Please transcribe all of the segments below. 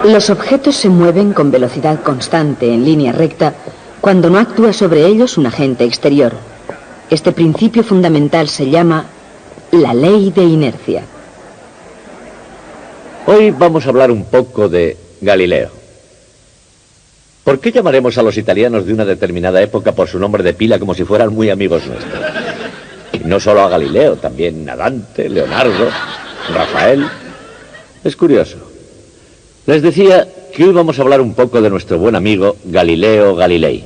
Los objetos se mueven con velocidad constante en línea recta cuando no actúa sobre ellos un agente exterior. Este principio fundamental se llama la ley de inercia. Hoy vamos a hablar un poco de Galileo. ¿Por qué llamaremos a los italianos de una determinada época por su nombre de pila como si fueran muy amigos nuestros? Y no solo a Galileo, también a Dante, Leonardo, Rafael. Es curioso. Les decía que hoy vamos a hablar un poco de nuestro buen amigo Galileo Galilei.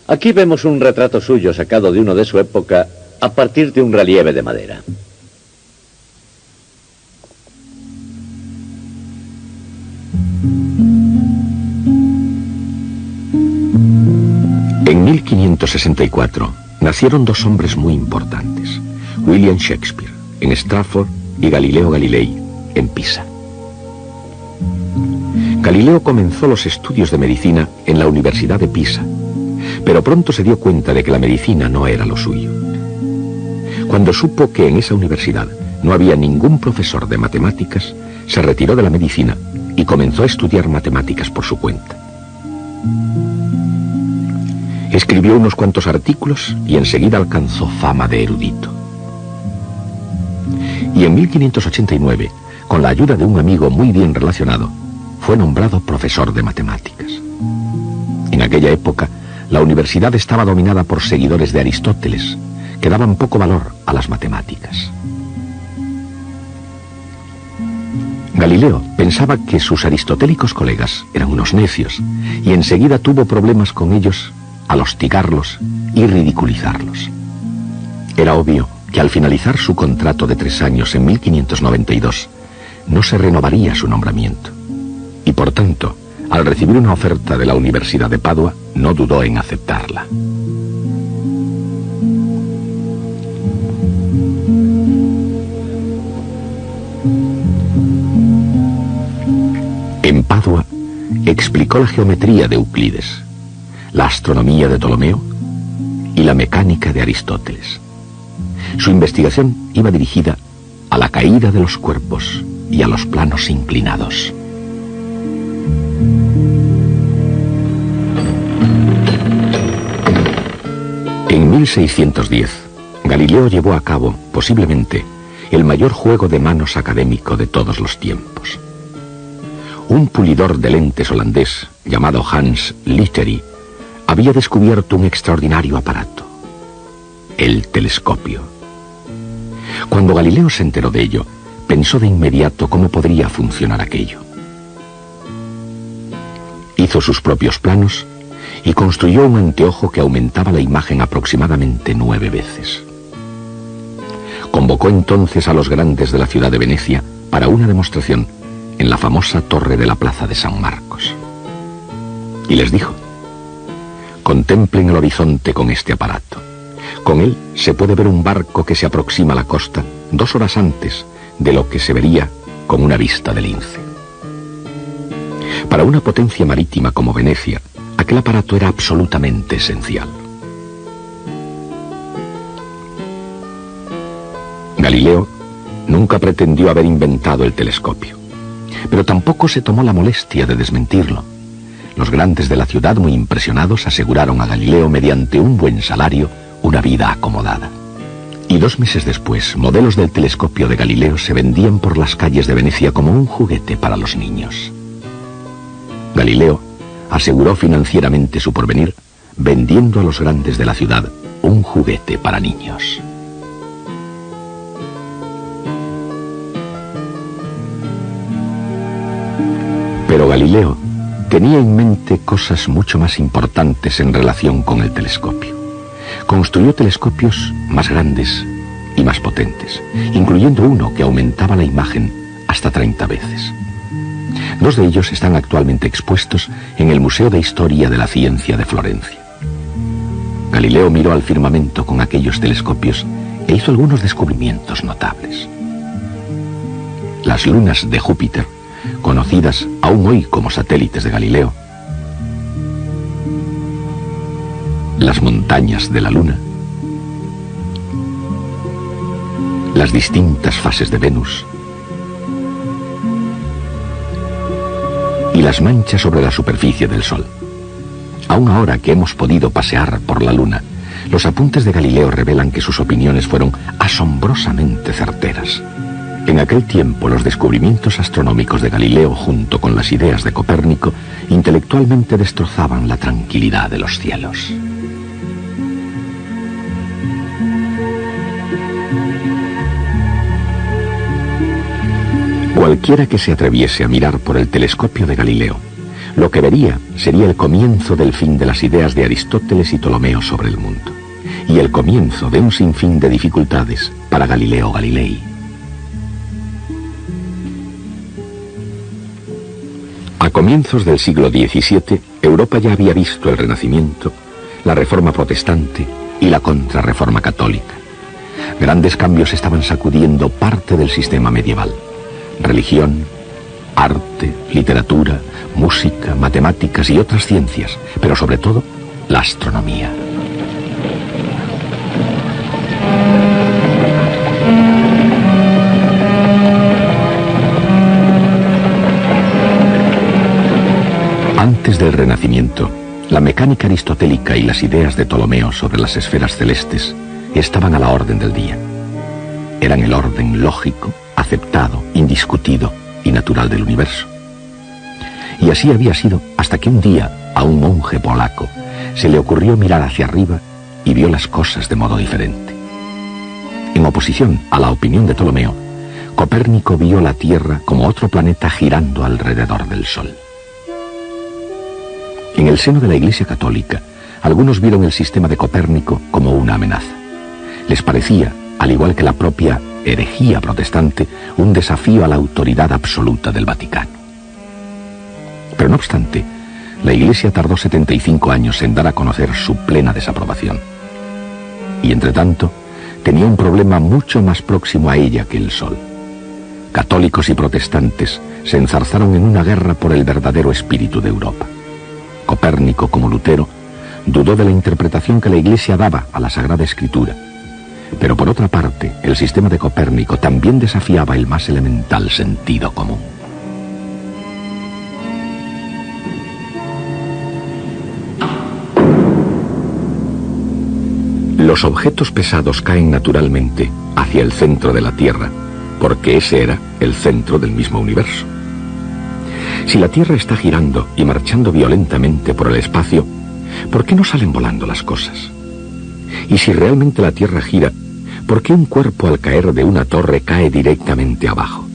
Aquí vemos un retrato suyo sacado de uno de su época a partir de un relieve de madera. En 1564 nacieron dos hombres muy importantes, William Shakespeare en Stratford y Galileo Galilei en Pisa. Galileo comenzó los estudios de medicina en la Universidad de Pisa, pero pronto se dio cuenta de que la medicina no era lo suyo. Cuando supo que en esa universidad no había ningún profesor de matemáticas, se retiró de la medicina y comenzó a estudiar matemáticas por su cuenta. Escribió unos cuantos artículos y enseguida alcanzó fama de erudito. Y en 1589, con la ayuda de un amigo muy bien relacionado, fue nombrado profesor de matemáticas. En aquella época, la universidad estaba dominada por seguidores de Aristóteles, que daban poco valor a las matemáticas. Galileo pensaba que sus aristotélicos colegas eran unos necios, y enseguida tuvo problemas con ellos al hostigarlos y ridiculizarlos. Era obvio que al finalizar su contrato de 3 años en 1592, no se renovaría su nombramiento. Y por tanto, al recibir una oferta de la Universidad de Padua, no dudó en aceptarla. En Padua, explicó la geometría de Euclides, la astronomía de Ptolomeo y la mecánica de Aristóteles. Su investigación iba dirigida a la caída de los cuerpos y a los planos inclinados. En 1610, Galileo llevó a cabo, posiblemente, el mayor juego de manos académico de todos los tiempos. Un pulidor de lentes holandés, llamado Hans Litteri, había descubierto un extraordinario aparato, el telescopio. Cuando Galileo se enteró de ello, pensó de inmediato cómo podría funcionar aquello. Hizo sus propios planos y construyó un anteojo que aumentaba la imagen aproximadamente 9 veces. Convocó entonces a los grandes de la ciudad de Venecia para una demostración en la famosa torre de la plaza de San Marcos. Y les dijo: contemplen el horizonte con este aparato. Con él se puede ver un barco que se aproxima a la costa 2 horas antes de lo que se vería con una vista de lince. Para una potencia marítima como Venecia, aquel aparato era absolutamente esencial. Galileo nunca pretendió haber inventado el telescopio, pero tampoco se tomó la molestia de desmentirlo. Los grandes de la ciudad, muy impresionados, aseguraron a Galileo mediante un buen salario una vida acomodada. Y 2 meses después, modelos del telescopio de Galileo se vendían por las calles de Venecia como un juguete para los niños. Galileo aseguró financieramente su porvenir vendiendo a los grandes de la ciudad un juguete para niños. Pero Galileo tenía en mente cosas mucho más importantes en relación con el telescopio. Construyó telescopios más grandes y más potentes, incluyendo uno que aumentaba la imagen hasta 30 veces. 2 de ellos están actualmente expuestos en el Museo de Historia de la Ciencia de Florencia. Galileo miró al firmamento con aquellos telescopios e hizo algunos descubrimientos notables. Las lunas de Júpiter, conocidas aún hoy como satélites de Galileo, las montañas de la Luna, las distintas fases de Venus, y las manchas sobre la superficie del Sol. Aun ahora que hemos podido pasear por la Luna, los apuntes de Galileo revelan que sus opiniones fueron asombrosamente certeras. En aquel tiempo, los descubrimientos astronómicos de Galileo, junto con las ideas de Copérnico, intelectualmente destrozaban la tranquilidad de los cielos. Cualquiera que se atreviese a mirar por el telescopio de Galileo, lo que vería sería el comienzo del fin de las ideas de Aristóteles y Ptolomeo sobre el mundo, y el comienzo de un sinfín de dificultades para Galileo Galilei. A comienzos del siglo XVII, Europa ya había visto el Renacimiento, la Reforma Protestante y la Contrarreforma Católica. Grandes cambios estaban sacudiendo parte del sistema medieval. Religión, arte, literatura, música, matemáticas y otras ciencias, pero sobre todo, la astronomía. Antes del Renacimiento, la mecánica aristotélica y las ideas de Ptolomeo sobre las esferas celestes estaban a la orden del día. Eran el orden lógico, aceptado, indiscutido y natural del universo. Y así había sido hasta que un día a un monje polaco se le ocurrió mirar hacia arriba y vio las cosas de modo diferente. En oposición a la opinión de Ptolomeo, Copérnico vio la Tierra como otro planeta girando alrededor del Sol. En el seno de la Iglesia Católica, algunos vieron el sistema de Copérnico como una amenaza. Les parecía, al igual que la propia herejía protestante, un desafío a la autoridad absoluta del Vaticano. Pero no obstante, la Iglesia tardó 75 años en dar a conocer su plena desaprobación. Y entre tanto, tenía un problema mucho más próximo a ella que el Sol. Católicos y protestantes se enzarzaron en una guerra por el verdadero espíritu de Europa. Copérnico, como Lutero, dudó de la interpretación que la Iglesia daba a la Sagrada Escritura. Pero por otra parte, el sistema de Copérnico también desafiaba el más elemental sentido común. Los objetos pesados caen naturalmente hacia el centro de la Tierra, porque ese era el centro del mismo universo. Si la Tierra está girando y marchando violentamente por el espacio, ¿por qué no salen volando las cosas? Y si realmente la Tierra gira, ¿por qué un cuerpo al caer de una torre cae directamente abajo?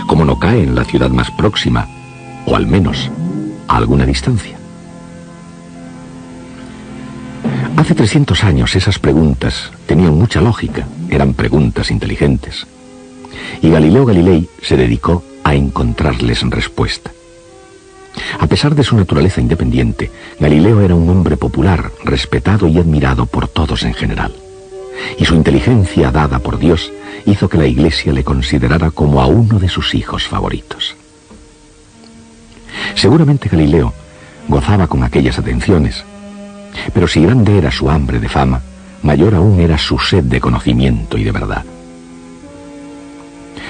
Como no cae en la ciudad más próxima, o al menos a alguna distancia. Hace 300 años esas preguntas tenían mucha lógica, eran preguntas inteligentes. Y Galileo Galilei se dedicó a encontrarles respuesta. A pesar de su naturaleza independiente, Galileo era un hombre popular, respetado y admirado por todos en general. Y su inteligencia dada por Dios hizo que la Iglesia le considerara como a uno de sus hijos favoritos. Seguramente Galileo gozaba con aquellas atenciones, pero si grande era su hambre de fama, mayor aún era su sed de conocimiento y de verdad.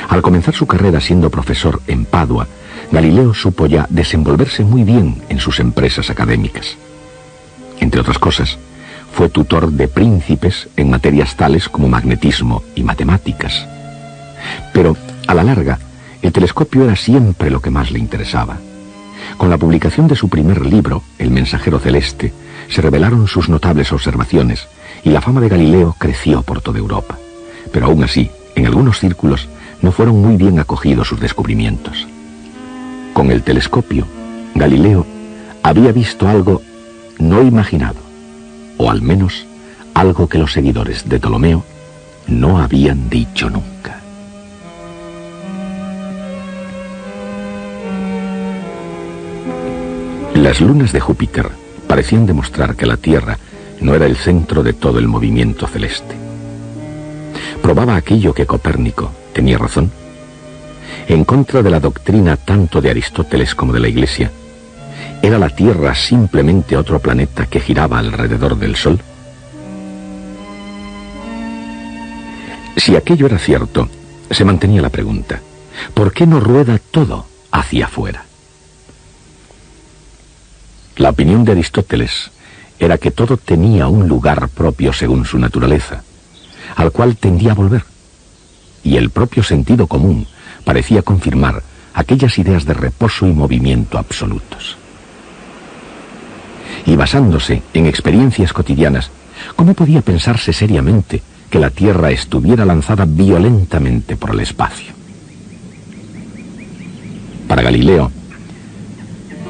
Al comenzar su carrera siendo profesor en Padua, Galileo supo ya desenvolverse muy bien en sus empresas académicas. Entre otras cosas, fue tutor de príncipes en materias tales como magnetismo y matemáticas. Pero, a la larga, el telescopio era siempre lo que más le interesaba. Con la publicación de su primer libro, El mensajero celeste, se revelaron sus notables observaciones y la fama de Galileo creció por toda Europa. Pero aún así, en algunos círculos, no fueron muy bien acogidos sus descubrimientos. Con el telescopio, Galileo había visto algo no imaginado, o al menos algo que los seguidores de Ptolomeo no habían dicho nunca. Las lunas de Júpiter parecían demostrar que la Tierra no era el centro de todo el movimiento celeste. Probaba aquello que Copérnico tenía razón. En contra de la doctrina tanto de Aristóteles como de la Iglesia, ¿era la Tierra simplemente otro planeta que giraba alrededor del Sol? Si aquello era cierto, se mantenía la pregunta: ¿por qué no rueda todo hacia afuera? La opinión de Aristóteles era que todo tenía un lugar propio según su naturaleza, al cual tendía a volver, y el propio sentido común parecía confirmar aquellas ideas de reposo y movimiento absolutos. Y basándose en experiencias cotidianas, ¿cómo podía pensarse seriamente que la Tierra estuviera lanzada violentamente por el espacio? Para Galileo,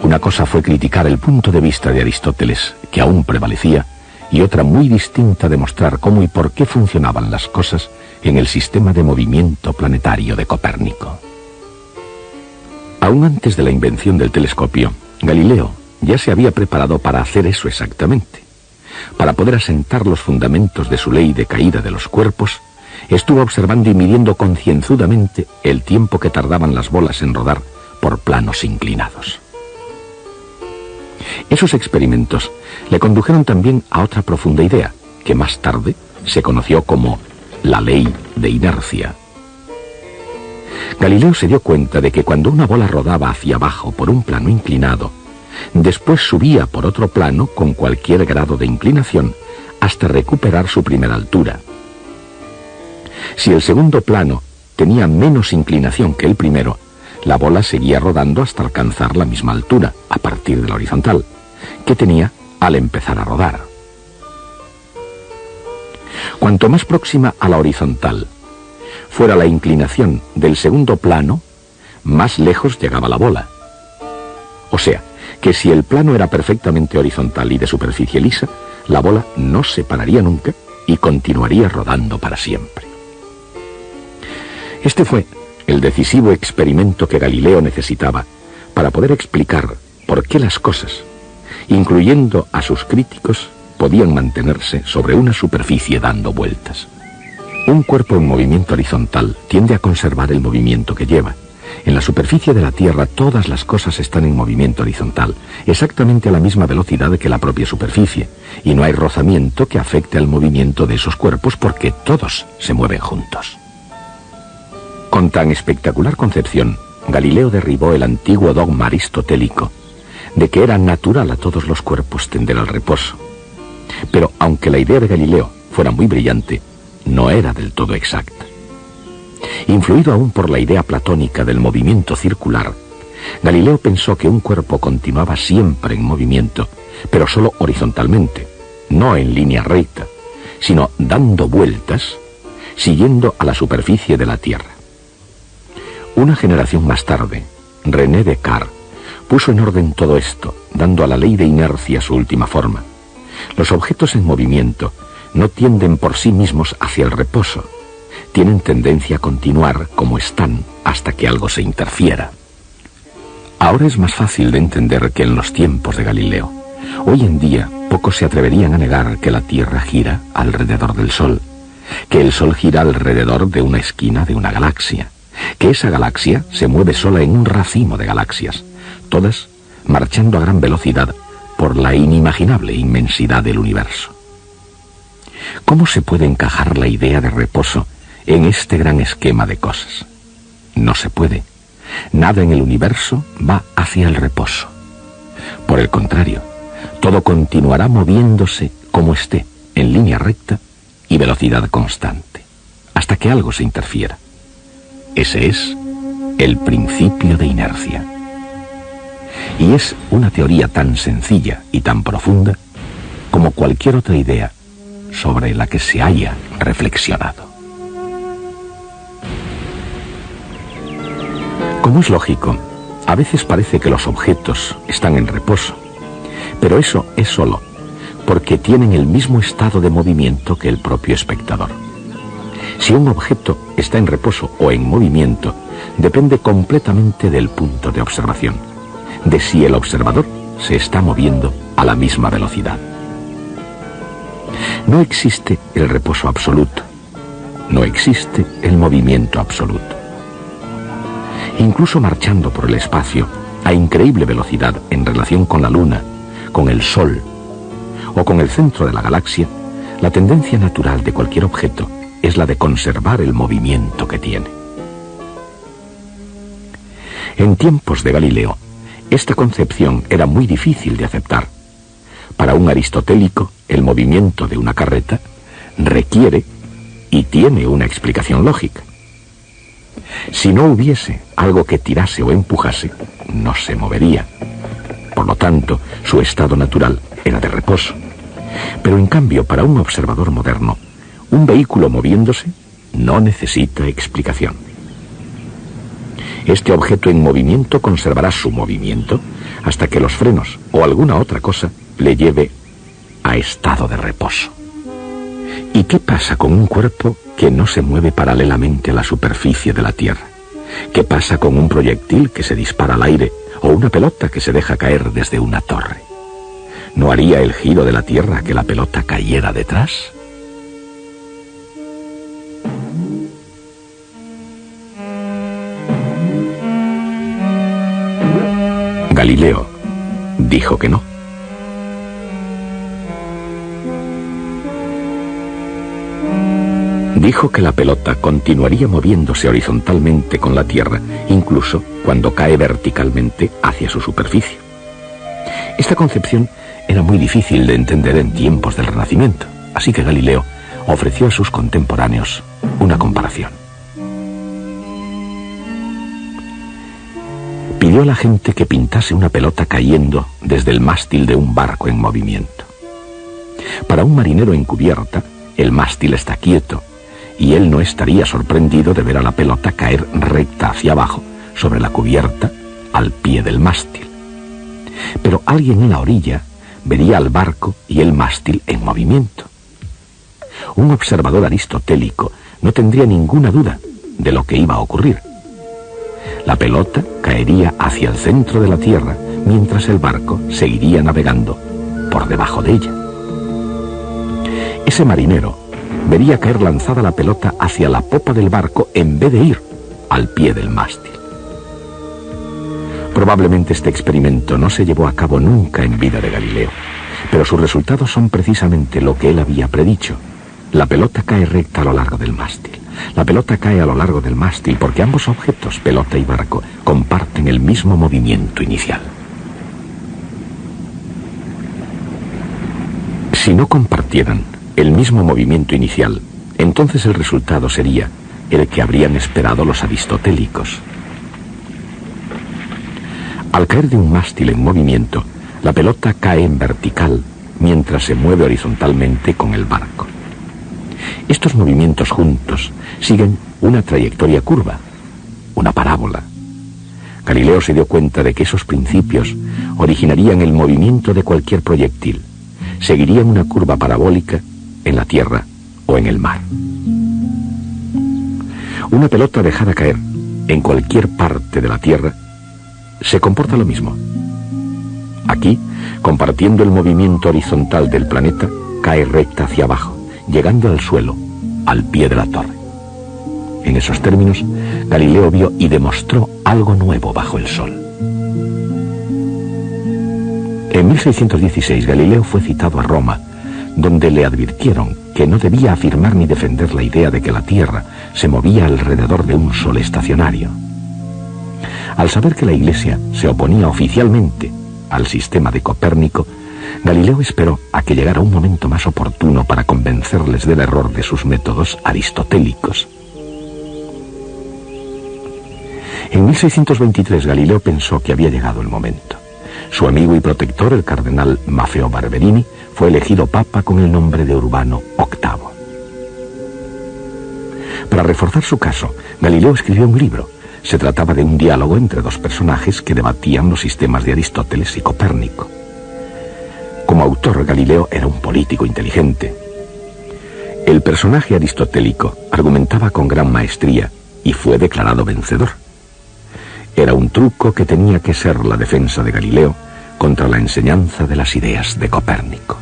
una cosa fue criticar el punto de vista de Aristóteles, que aún prevalecía, y otra muy distinta demostrar cómo y por qué funcionaban las cosas en el sistema de movimiento planetario de Copérnico. Aún antes de la invención del telescopio, Galileo ya se había preparado para hacer eso exactamente. Para poder asentar los fundamentos de su ley de caída de los cuerpos, estuvo observando y midiendo concienzudamente el tiempo que tardaban las bolas en rodar por planos inclinados. Esos experimentos le condujeron también a otra profunda idea, que más tarde se conoció como la ley de inercia. Galileo se dio cuenta de que cuando una bola rodaba hacia abajo por un plano inclinado, después subía por otro plano con cualquier grado de inclinación hasta recuperar su primera altura. Si el segundo plano tenía menos inclinación que el primero, la bola seguía rodando hasta alcanzar la misma altura, a partir de la horizontal, que tenía al empezar a rodar. Cuanto más próxima a la horizontal fuera la inclinación del segundo plano, más lejos llegaba la bola. O sea, que si el plano era perfectamente horizontal y de superficie lisa, la bola no se pararía nunca y continuaría rodando para siempre. Este fue el decisivo experimento que Galileo necesitaba para poder explicar por qué las cosas, incluyendo a sus críticos, podían mantenerse sobre una superficie dando vueltas. Un cuerpo en movimiento horizontal tiende a conservar el movimiento que lleva. En la superficie de la Tierra todas las cosas están en movimiento horizontal, exactamente a la misma velocidad que la propia superficie, y no hay rozamiento que afecte al movimiento de esos cuerpos porque todos se mueven juntos. Con tan espectacular concepción, Galileo derribó el antiguo dogma aristotélico de que era natural a todos los cuerpos tender al reposo. Pero aunque la idea de Galileo fuera muy brillante, no era del todo exacta. Influido aún por la idea platónica del movimiento circular, Galileo pensó que un cuerpo continuaba siempre en movimiento, pero solo horizontalmente, no en línea recta, sino dando vueltas, siguiendo a la superficie de la Tierra. Una generación más tarde, René Descartes puso en orden todo esto, dando a la ley de inercia su última forma. Los objetos en movimiento no tienden por sí mismos hacia el reposo, tienen tendencia a continuar como están hasta que algo se interfiera. Ahora es más fácil de entender que en los tiempos de Galileo. Hoy en día pocos se atreverían a negar que la Tierra gira alrededor del Sol, que el Sol gira alrededor de una esquina de una galaxia, que esa galaxia se mueve sola en un racimo de galaxias, todas marchando a gran velocidad por la inimaginable inmensidad del universo. ¿Cómo se puede encajar la idea de reposo en este gran esquema de cosas? No se puede. Nada en el universo va hacia el reposo. Por el contrario, todo continuará moviéndose como esté, en línea recta y velocidad constante, hasta que algo se interfiera. Ese es el principio de inercia. Y es una teoría tan sencilla y tan profunda como cualquier otra idea sobre la que se haya reflexionado. Como es lógico, a veces parece que los objetos están en reposo, pero eso es solo porque tienen el mismo estado de movimiento que el propio espectador. Si un objeto está en reposo o en movimiento, depende completamente del punto de observación, de si el observador se está moviendo a la misma velocidad. No existe el reposo absoluto, no existe el movimiento absoluto. Incluso marchando por el espacio a increíble velocidad en relación con la Luna, con el Sol o con el centro de la galaxia, la tendencia natural de cualquier objeto es la de conservar el movimiento que tiene. En tiempos de Galileo, Esta concepción era muy difícil de aceptar. Para un aristotélico, el movimiento de una carreta requiere y tiene una explicación lógica. Si no hubiese algo que tirase o empujase, no se movería. Por lo tanto, su estado natural era de reposo. Pero en cambio, para un observador moderno, un vehículo moviéndose no necesita explicación. Este objeto en movimiento conservará su movimiento hasta que los frenos o alguna otra cosa le lleve a estado de reposo. ¿Y qué pasa con un cuerpo que no se mueve paralelamente a la superficie de la Tierra? ¿Qué pasa con un proyectil que se dispara al aire o una pelota que se deja caer desde una torre? ¿No haría el giro de la Tierra que la pelota cayera detrás? Galileo dijo que no. Dijo que la pelota continuaría moviéndose horizontalmente con la Tierra, incluso cuando cae verticalmente hacia su superficie. Esta concepción era muy difícil de entender en tiempos del Renacimiento, así que Galileo ofreció a sus contemporáneos una comparación. Pidió a la gente que pintase una pelota cayendo desde el mástil de un barco en movimiento. Para un marinero en cubierta, el mástil está quieto, y él no estaría sorprendido de ver a la pelota caer recta hacia abajo sobre la cubierta al pie del mástil. Pero alguien en la orilla vería al barco y el mástil en movimiento. Un observador aristotélico no tendría ninguna duda de lo que iba a ocurrir. La pelota caería hacia el centro de la Tierra mientras el barco seguiría navegando por debajo de ella. Ese marinero vería caer lanzada la pelota hacia la popa del barco en vez de ir al pie del mástil. Probablemente este experimento no se llevó a cabo nunca en vida de Galileo, pero sus resultados son precisamente lo que él había predicho. La pelota cae recta a lo largo del mástil. La pelota cae a lo largo del mástil porque ambos objetos, pelota y barco, comparten el mismo movimiento inicial. Si no compartieran el mismo movimiento inicial, entonces el resultado sería el que habrían esperado los aristotélicos. Al caer de un mástil en movimiento, la pelota cae en vertical mientras se mueve horizontalmente con el barco. Estos movimientos juntos siguen una trayectoria curva, una parábola. Galileo se dio cuenta de que esos principios originarían el movimiento de cualquier proyectil. Seguirían una curva parabólica en la Tierra o en el mar. Una pelota dejada caer en cualquier parte de la Tierra se comporta lo mismo. Aquí, compartiendo el movimiento horizontal del planeta, cae recta hacia abajo, llegando al suelo, al pie de la torre. En esos términos, Galileo vio y demostró algo nuevo bajo el sol. En 1616, Galileo fue citado a Roma, donde le advirtieron que no debía afirmar ni defender la idea de que la Tierra se movía alrededor de un sol estacionario. Al saber que la Iglesia se oponía oficialmente al sistema de Copérnico, Galileo esperó a que llegara un momento más oportuno para convencerles del error de sus métodos aristotélicos. En 1623 Galileo pensó que había llegado el momento. Su amigo y protector, el cardenal Maffeo Barberini, fue elegido papa con el nombre de Urbano VIII. Para reforzar su caso, Galileo escribió un libro. Se trataba de un diálogo entre dos personajes que debatían los sistemas de Aristóteles y Copérnico. Como autor, Galileo era un político inteligente. El personaje aristotélico argumentaba con gran maestría y fue declarado vencedor. Era un truco que tenía que ser la defensa de Galileo contra la enseñanza de las ideas de Copérnico.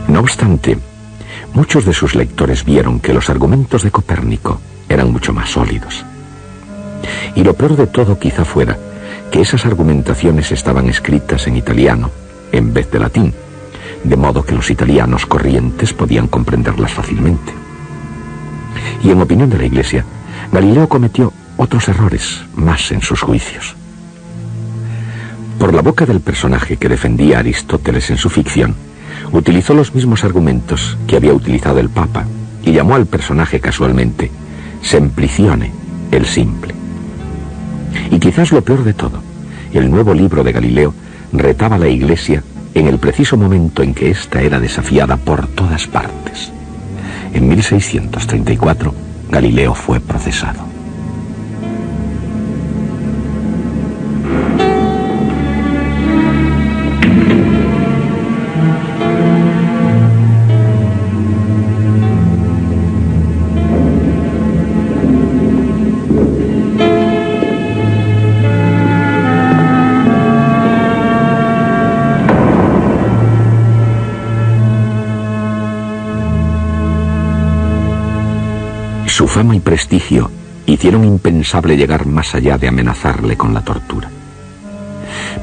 No obstante, muchos de sus lectores vieron que los argumentos de Copérnico eran mucho más sólidos. Y lo peor de todo quizá fuera que esas argumentaciones estaban escritas en italiano en vez de latín, de modo que los italianos corrientes podían comprenderlas fácilmente. Y en opinión de la Iglesia, Galileo cometió otros errores más en sus juicios. Por la boca del personaje que defendía a Aristóteles en su ficción, utilizó los mismos argumentos que había utilizado el Papa y llamó al personaje casualmente Semplicione, el simple. Y quizás lo peor de todo, el nuevo libro de Galileo retaba a la Iglesia en el preciso momento en que ésta era desafiada por todas partes. En 1634, Galileo fue procesado. Su fama y prestigio hicieron impensable llegar más allá de amenazarle con la tortura.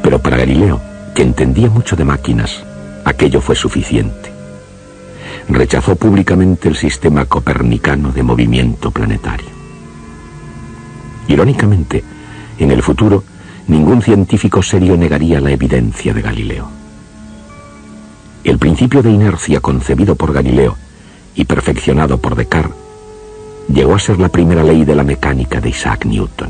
Pero para Galileo, que entendía mucho de máquinas, aquello fue suficiente. Rechazó públicamente el sistema copernicano de movimiento planetario. Irónicamente, en el futuro, ningún científico serio negaría la evidencia de Galileo. El principio de inercia concebido por Galileo y perfeccionado por Descartes llegó a ser la primera ley de la mecánica de Isaac Newton.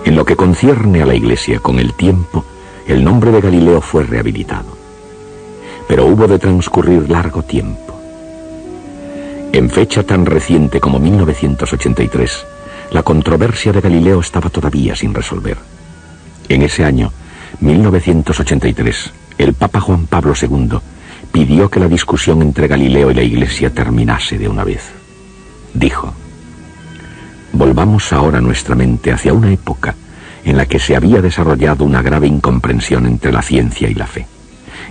En lo que concierne a la Iglesia, con el tiempo, el nombre de Galileo fue rehabilitado. Pero hubo de transcurrir largo tiempo. En fecha tan reciente como 1983, la controversia de Galileo estaba todavía sin resolver. En ese año, 1983, el Papa Juan Pablo II pidió que la discusión entre Galileo y la Iglesia terminase de una vez. Dijo: volvamos ahora nuestra mente hacia una época en la que se había desarrollado una grave incomprensión entre la ciencia y la fe.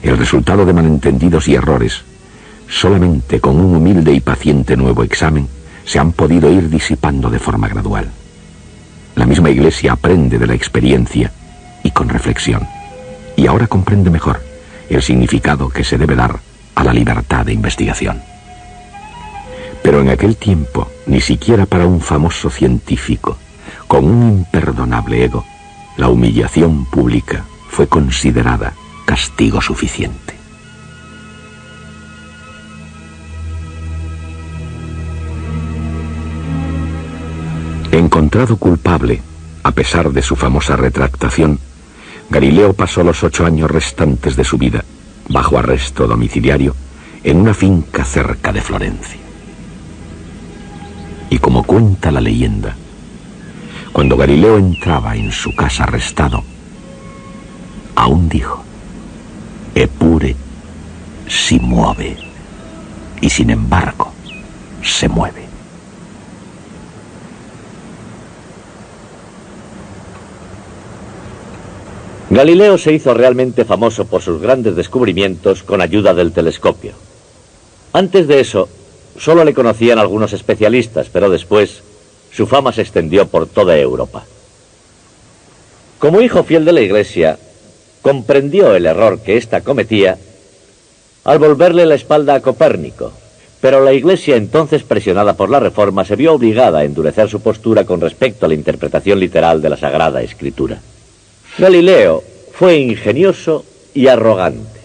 El resultado de malentendidos y errores, solamente con un humilde y paciente nuevo examen, se han podido ir disipando de forma gradual. La misma Iglesia aprende de la experiencia y con reflexión, y ahora comprende mejor el significado que se debe dar a la libertad de investigación. Pero en aquel tiempo, ni siquiera para un famoso científico con un imperdonable ego, la humillación pública fue considerada castigo suficiente. Encontrado culpable, a pesar de su famosa retractación, Galileo pasó los 8 años restantes de su vida, bajo arresto domiciliario, en una finca cerca de Florencia. Y como cuenta la leyenda, cuando Galileo entraba en su casa arrestado, aún dijo: Eppure si muove, y sin embargo se mueve. Galileo se hizo realmente famoso por sus grandes descubrimientos con ayuda del telescopio. Antes de eso, solo le conocían algunos especialistas, pero después su fama se extendió por toda Europa. Como hijo fiel de la Iglesia, comprendió el error que ésta cometía al volverle la espalda a Copérnico, pero la Iglesia, entonces presionada por la Reforma, se vio obligada a endurecer su postura con respecto a la interpretación literal de la Sagrada Escritura. Galileo fue ingenioso y arrogante,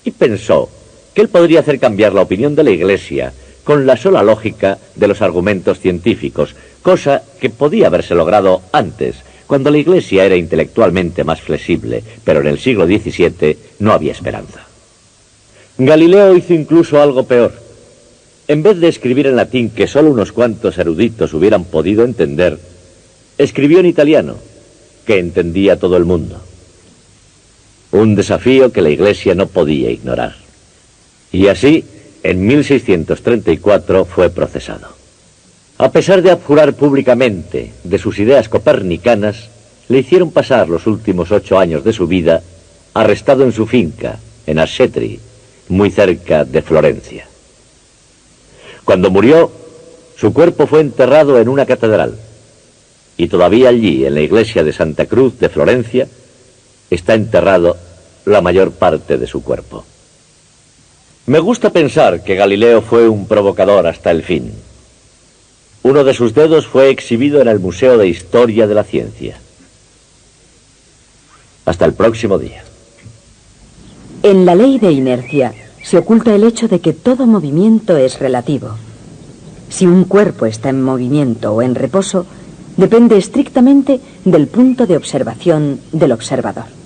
y pensó que él podría hacer cambiar la opinión de la Iglesia con la sola lógica de los argumentos científicos, cosa que podía haberse logrado antes, cuando la Iglesia era intelectualmente más flexible, pero en el siglo XVII no había esperanza. Galileo hizo incluso algo peor. En vez de escribir en latín que solo unos cuantos eruditos hubieran podido entender, escribió en italiano, que entendía todo el mundo. Un desafío que la Iglesia no podía ignorar. Y así, en 1634 fue procesado. A pesar de abjurar públicamente de sus ideas copernicanas, le hicieron pasar los últimos 8 años de su vida arrestado en su finca, en Arcetri, muy cerca de Florencia. Cuando murió, su cuerpo fue enterrado en una catedral. Y todavía allí, en la iglesia de Santa Cruz de Florencia, está enterrado la mayor parte de su cuerpo. Me gusta pensar que Galileo fue un provocador hasta el fin. Uno de sus dedos fue exhibido en el Museo de Historia de la Ciencia. Hasta el próximo día. En la ley de inercia se oculta el hecho de que todo movimiento es relativo. Si un cuerpo está en movimiento o en reposo, depende estrictamente del punto de observación del observador.